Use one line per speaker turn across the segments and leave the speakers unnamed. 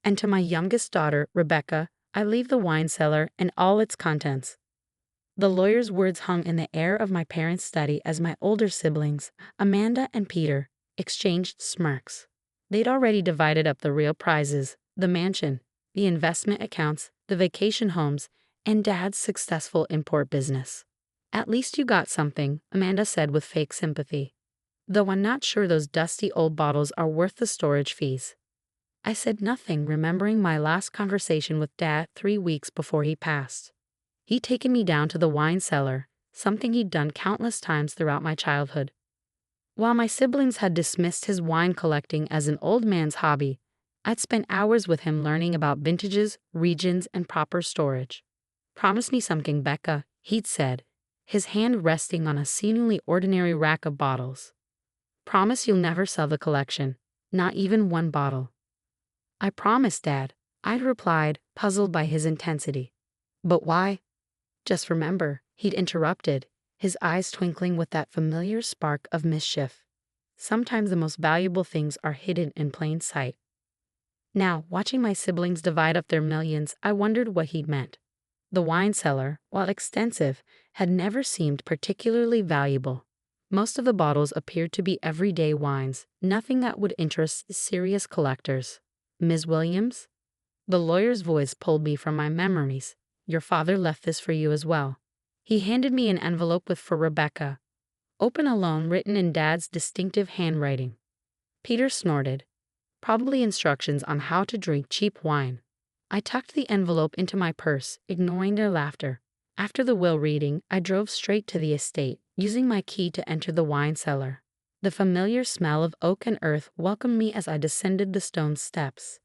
And to my youngest daughter, Rebecca, I leave the wine cellar and all its contents." The lawyer's words hung in the air of my parents' study as my older siblings, Amanda and Peter, exchanged smirks. They'd already divided up the real prizes: the mansion, the investment accounts, the vacation homes, and Dad's successful import business. "At least you got something," Amanda said with fake sympathy. "Though I'm not sure those dusty old bottles are worth the storage fees." I said nothing, remembering my last conversation with Dad 3 weeks before he passed. He'd taken me down to the wine cellar, something he'd done countless times throughout my childhood. While my siblings had dismissed his wine collecting as an old man's hobby, I'd spent hours with him learning about vintages, regions, and proper storage. "Promise me something, Becca," he'd said, his hand resting on a seemingly ordinary rack of bottles. "Promise you'll never sell the collection, not even one bottle." "I promise, Dad," I'd replied, puzzled by his intensity. "But why?" "Just remember," he'd interrupted, his eyes twinkling with that familiar spark of mischief. "Sometimes the most valuable things are hidden in plain sight." Now, watching my siblings divide up their millions, I wondered what he'd meant. The wine cellar, while extensive, had never seemed particularly valuable. Most of the bottles appeared to be everyday wines, nothing that would interest serious collectors. "Ms. Williams?" The lawyer's voice pulled me from my memories. "Your father left this for you as well." He handed me an envelope with "For Rebecca." "Open alone," written in Dad's distinctive handwriting. Peter snorted. Probably instructions on how to drink cheap wine. I tucked the envelope into my purse, ignoring their laughter. After the will reading, I drove straight to the estate, using my key to enter the wine cellar. The familiar smell of oak and earth welcomed me as I descended the stone steps.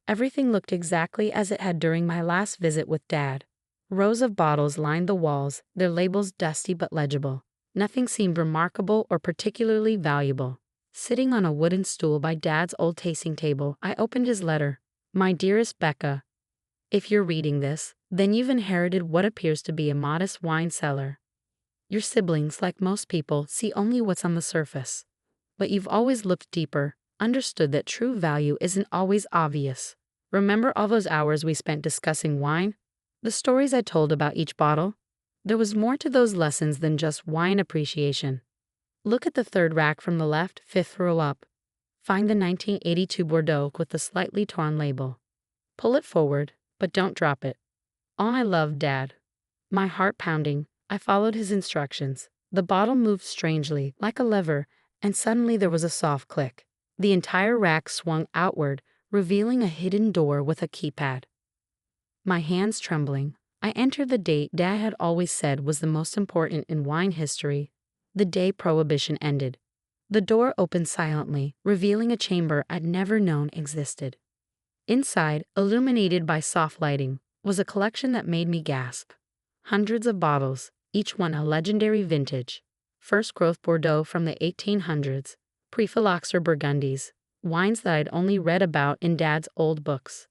Everything looked exactly as it had during my last visit with Dad. Rows of bottles lined the walls, their labels dusty but legible. Nothing seemed remarkable or particularly valuable. Sitting on a wooden stool by Dad's old tasting table, I opened his letter. "My dearest Becca, if you're reading this, then you've inherited what appears to be a modest wine cellar. Your siblings, like most people, see only what's on the surface. But you've always looked deeper, understood that true value isn't always obvious. Remember all those hours we spent discussing wine? The stories I told about each bottle? There was more to those lessons than just wine appreciation. Look at the third rack from the left, fifth row up. Find the 1982 Bordeaux with the slightly torn label. Pull it forward, but don't drop it. All my love, Dad." My heart pounding, I followed his instructions. The bottle moved strangely, like a lever, and suddenly there was a soft click. The entire rack swung outward, revealing a hidden door with a keypad. My hands trembling, I entered the date Dad had always said was the most important in wine history, the day Prohibition ended. The door opened silently, revealing a chamber I'd never known existed. Inside, illuminated by soft lighting, was a collection that made me gasp. Hundreds of bottles, each one a legendary vintage. First growth Bordeaux from the 1800s, Pre-Phylloxera Burgundies, wines that I'd only read about in Dad's old books.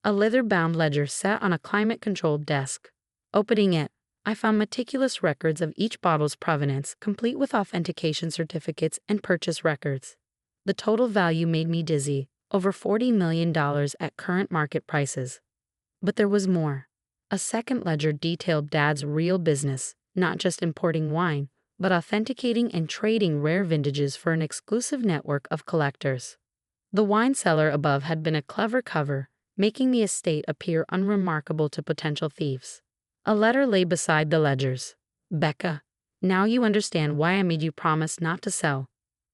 A leather-bound ledger sat on a climate-controlled desk. Opening it, I found meticulous records of each bottle's provenance, complete with authentication certificates and purchase records. The total value made me dizzy, over $40 million at current market prices. But there was more. A second ledger detailed Dad's real business, not just importing wine, but authenticating and trading rare vintages for an exclusive network of collectors. The wine cellar above had been a clever cover, making the estate appear unremarkable to potential thieves. A letter lay beside the ledgers. "Becca, now you understand why I made you promise not to sell.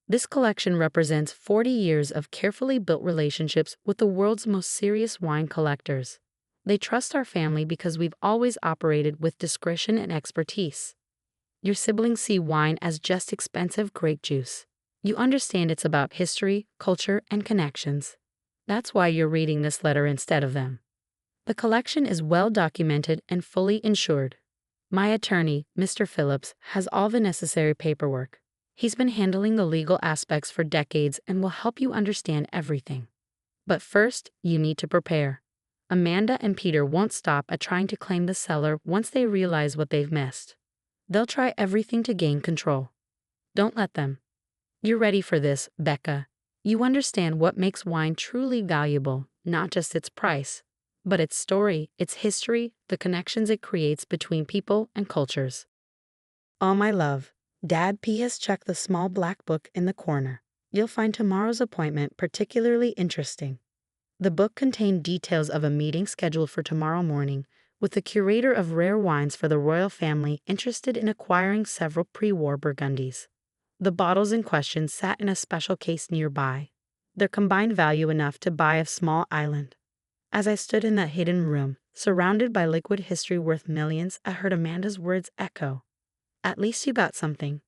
This collection represents 40 years of carefully built relationships with the world's most serious wine collectors. They trust our family because we've always operated with discretion and expertise. Your siblings see wine as just expensive grape juice. You understand it's about history, culture, and connections. That's why you're reading this letter instead of them. The collection is well documented and fully insured. My attorney, Mr. Phillips, has all the necessary paperwork. He's been handling the legal aspects for decades and will help you understand everything. But first, you need to prepare. Amanda and Peter won't stop at trying to claim the cellar once they realize what they've missed. They'll try everything to gain control. Don't let them. You're ready for this, Becca. You understand what makes wine truly valuable, not just its price, but its story, its history, the connections it creates between people and cultures. All my love, Dad P has checked the small black book in the corner. You'll find tomorrow's appointment particularly interesting. The book contained details of a meeting scheduled for tomorrow morning with the curator of rare wines for the royal family interested in acquiring several pre-war Burgundies. The bottles in question sat in a special case nearby, their combined value enough to buy a small island. As I stood in that hidden room, surrounded by liquid history worth millions, I heard Amanda's words echo. At least you got something.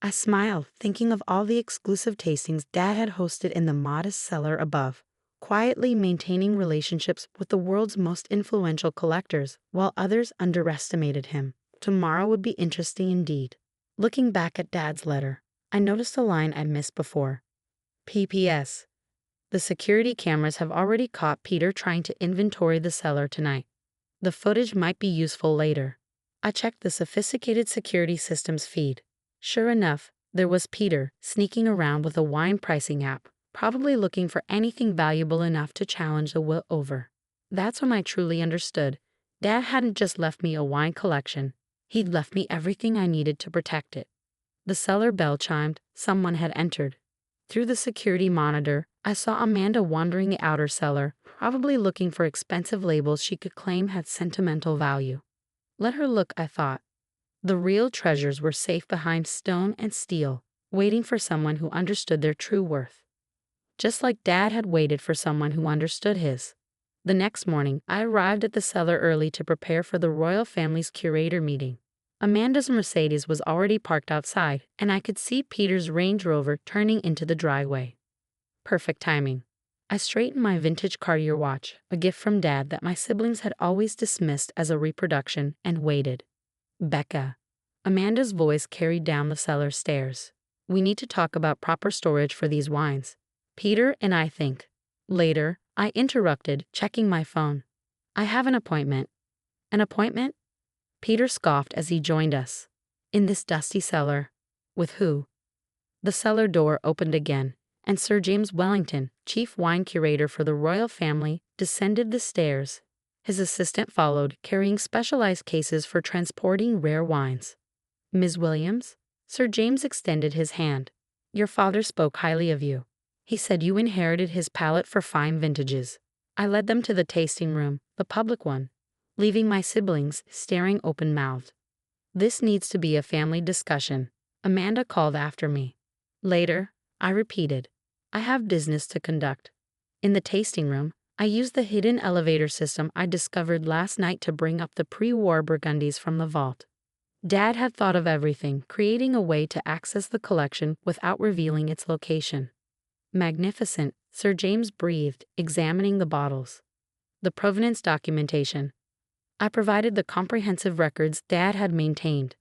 I smiled, thinking of all the exclusive tastings Dad had hosted in the modest cellar above, quietly maintaining relationships with the world's most influential collectors, while others underestimated him. Tomorrow would be interesting indeed. Looking back at Dad's letter, I noticed a line I missed before. P.P.S. The security cameras have already caught Peter trying to inventory the cellar tonight. The footage might be useful later. I checked the sophisticated security system's feed. Sure enough, there was Peter sneaking around with a wine pricing app, probably looking for anything valuable enough to challenge the will over. That's when I truly understood. Dad hadn't just left me a wine collection. He'd left me everything I needed to protect it. The cellar bell chimed. Someone had entered. Through the security monitor, I saw Amanda wandering the outer cellar, probably looking for expensive labels she could claim had sentimental value. Let her look, I thought. The real treasures were safe behind stone and steel, waiting for someone who understood their true worth. Just like Dad had waited for someone who understood his. The next morning, I arrived at the cellar early to prepare for the royal family's curator meeting. Amanda's Mercedes was already parked outside, and I could see Peter's Range Rover turning into the driveway. Perfect timing. I straightened my vintage Cartier watch, a gift from Dad that my siblings had always dismissed as a reproduction, and waited. Becca. Amanda's voice carried down the cellar stairs. We need to talk about proper storage for these wines. Peter and I think. Later, I interrupted, checking my phone. I have an appointment. An appointment? Peter scoffed as he joined us. In this dusty cellar. With who? The cellar door opened again, and Sir James Wellington, chief wine curator for the royal family, descended the stairs. His assistant followed, carrying specialized cases for transporting rare wines. Ms. Williams? Sir James extended his hand. Your father spoke highly of you. He said you inherited his palate for fine vintages. I led them to the tasting room, the public one, leaving my siblings staring open-mouthed. This needs to be a family discussion, Amanda called after me. Later, I repeated, I have business to conduct. In the tasting room, I used the hidden elevator system I discovered last night to bring up the pre-war Burgundies from the vault. Dad had thought of everything, creating a way to access the collection without revealing its location. Magnificent, Sir James breathed, examining the bottles. The provenance documentation. I provided the comprehensive records Dad had maintained.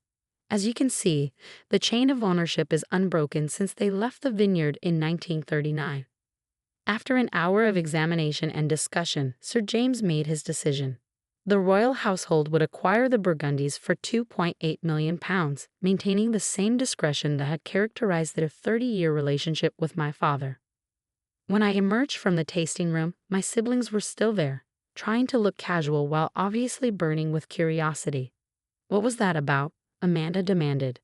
As you can see, the chain of ownership is unbroken since they left the vineyard in 1939. After an hour of examination and discussion, Sir James made his decision. The royal household would acquire the Burgundies for £2.8 million, maintaining the same discretion that had characterized their 30-year relationship with my father. When I emerged from the tasting room, my siblings were still there, trying to look casual while obviously burning with curiosity. What was that about? Amanda demanded.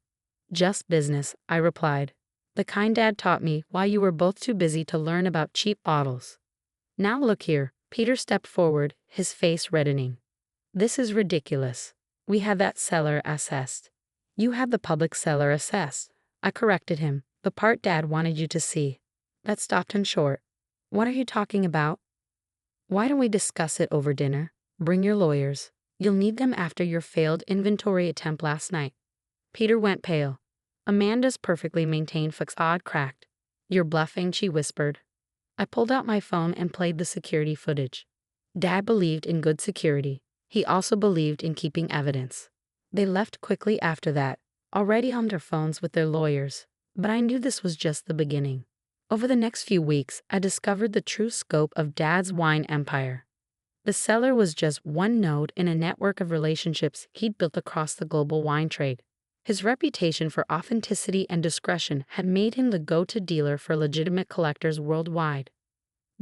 Just business, I replied. The kind Dad taught me while you were both too busy to learn about cheap bottles. Now look here, Peter stepped forward, his face reddening. This is ridiculous. We had that cellar assessed. You had the public cellar assessed. I corrected him, the part Dad wanted you to see. That stopped him short. What are you talking about? Why don't we discuss it over dinner? Bring your lawyers. You'll need them after your failed inventory attempt last night. Peter went pale. Amanda's perfectly maintained facade cracked. You're bluffing, she whispered. I pulled out my phone and played the security footage. Dad believed in good security. He also believed in keeping evidence. They left quickly after that, already on their phones with their lawyers, but I knew this was just the beginning. Over the next few weeks, I discovered the true scope of Dad's wine empire. The cellar was just one node in a network of relationships he'd built across the global wine trade. His reputation for authenticity and discretion had made him the go-to dealer for legitimate collectors worldwide.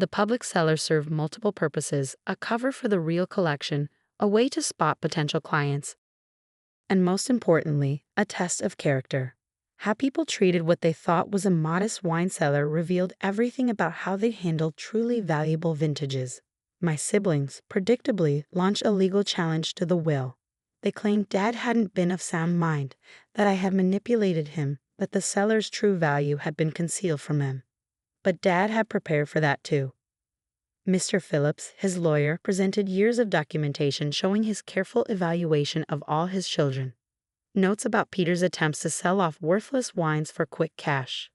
The public cellar served multiple purposes: a cover for the real collection, a way to spot potential clients, and most importantly, a test of character. How people treated what they thought was a modest wine cellar revealed everything about how they handled truly valuable vintages. My siblings, predictably, launched a legal challenge to the will. They claimed Dad hadn't been of sound mind, that I had manipulated him, that the cellar's true value had been concealed from him. But Dad had prepared for that too. Mr. Phillips, his lawyer, presented years of documentation showing his careful evaluation of all his children. Notes about Peter's attempts to sell off worthless wines for quick cash.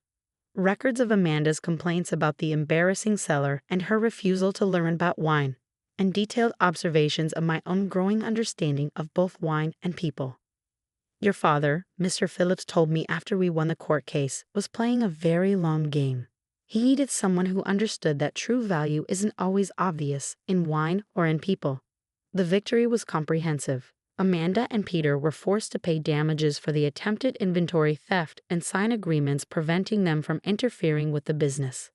Records of Amanda's complaints about the embarrassing cellar and her refusal to learn about wine, and detailed observations of my own growing understanding of both wine and people. Your father, Mr. Phillips told me after we won the court case, was playing a very long game. He needed someone who understood that true value isn't always obvious in wine or in people. The victory was comprehensive. Amanda and Peter were forced to pay damages for the attempted inventory theft and sign agreements preventing them from interfering with the business.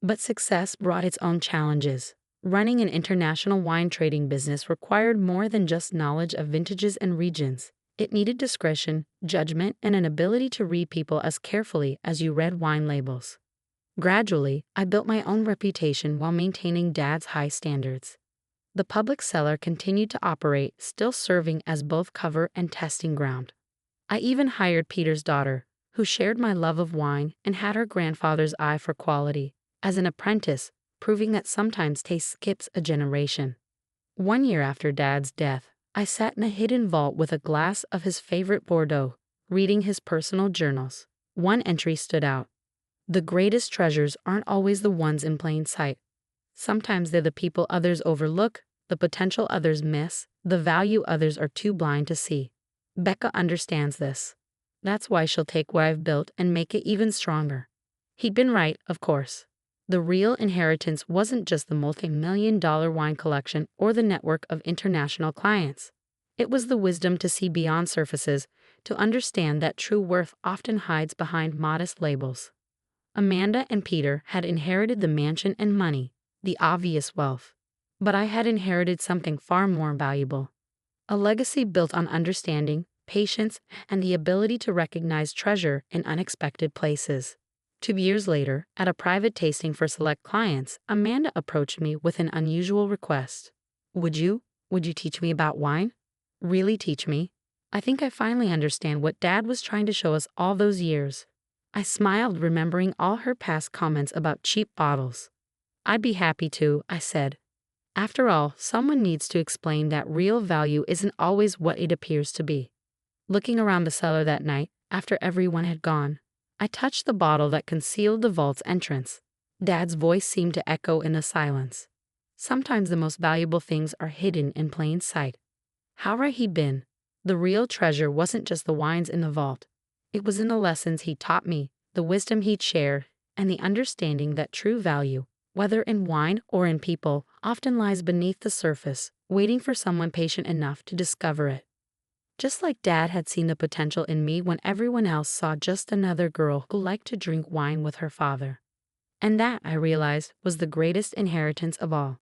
But success brought its own challenges. Running an international wine trading business required more than just knowledge of vintages and regions. It needed discretion, judgment, and an ability to read people as carefully as you read wine labels. Gradually, I built my own reputation while maintaining Dad's high standards. The public cellar continued to operate, still serving as both cover and testing ground. I even hired Peter's daughter, who shared my love of wine and had her grandfather's eye for quality, as an apprentice, proving that sometimes taste skips a generation. 1 year after Dad's death, I sat in a hidden vault with a glass of his favorite Bordeaux, reading his personal journals. One entry stood out. The greatest treasures aren't always the ones in plain sight. Sometimes they're the people others overlook, the potential others miss, the value others are too blind to see. Becca understands this. That's why she'll take what I've built and make it even stronger. He'd been right, of course. The real inheritance wasn't just the multi-million-dollar wine collection or the network of international clients. It was the wisdom to see beyond surfaces, to understand that true worth often hides behind modest labels. Amanda and Peter had inherited the mansion and money, the obvious wealth. But I had inherited something far more valuable. A legacy built on understanding, patience, and the ability to recognize treasure in unexpected places. 2 years later, at a private tasting for select clients, Amanda approached me with an unusual request. Would you teach me about wine? Really teach me? I think I finally understand what Dad was trying to show us all those years. I smiled, remembering all her past comments about cheap bottles. I'd be happy to, I said. After all, someone needs to explain that real value isn't always what it appears to be. Looking around the cellar that night, after everyone had gone, I touched the bottle that concealed the vault's entrance. Dad's voice seemed to echo in the silence. Sometimes the most valuable things are hidden in plain sight. How right he'd been. The real treasure wasn't just the wines in the vault. It was in the lessons he'd taught me, the wisdom he'd shared, and the understanding that true value, whether in wine or in people, often lies beneath the surface, waiting for someone patient enough to discover it. Just like Dad had seen the potential in me when everyone else saw just another girl who liked to drink wine with her father. And that, I realized, was the greatest inheritance of all.